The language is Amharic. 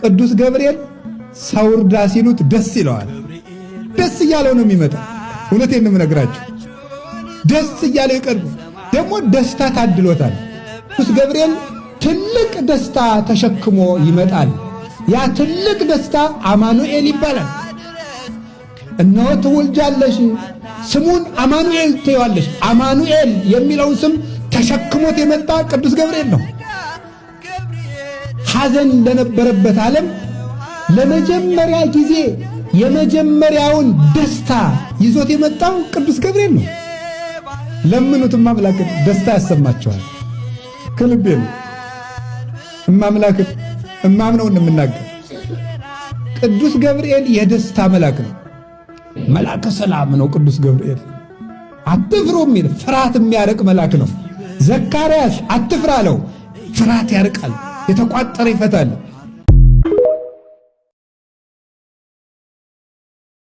ቅዱስ ገብርኤል ሰው እርዳ ሲሉት ደስ ይለዋል። ደስ እያለው ነው የሚመጣው። እውነቴን ነው የምነግራችሁ። ደስ እያለው ይቀርብ። ደግሞ ደስታ ታድሎታል። ቅዱስ ገብርኤል ትልቅ ደስታ ተሸክሞ ይመጣል። ያ ትልቅ ደስታ አማኑኤል ይባላል። እነሆ ትወልጃለሽ፣ ስሙን አማኑኤል ትይዋለሽ። አማኑኤል የሚለውን ስም ተሸክሞት የመጣ ቅዱስ ገብርኤል ነው። ሐዘን ለነበረበት ዓለም ለመጀመሪያ ጊዜ የመጀመሪያውን ደስታ ይዞት የመጣው ቅዱስ ገብርኤል ነው። ለምኑትም አምላክን ደስታ ያሰማቸዋል። ከልቤ ነው እማምላክን እማምነውን የምናገር። ቅዱስ ገብርኤል የደስታ መልአክ ነው። መልአከ ሰላም ነው ቅዱስ ገብርኤል። አትፍሩ የሚል ፍርሃት የሚያርቅ መልአክ ነው። ዘካርያስ አትፍራ አለው። ፍርሃት ያርቃል፣ የተቋጠረ ይፈታል።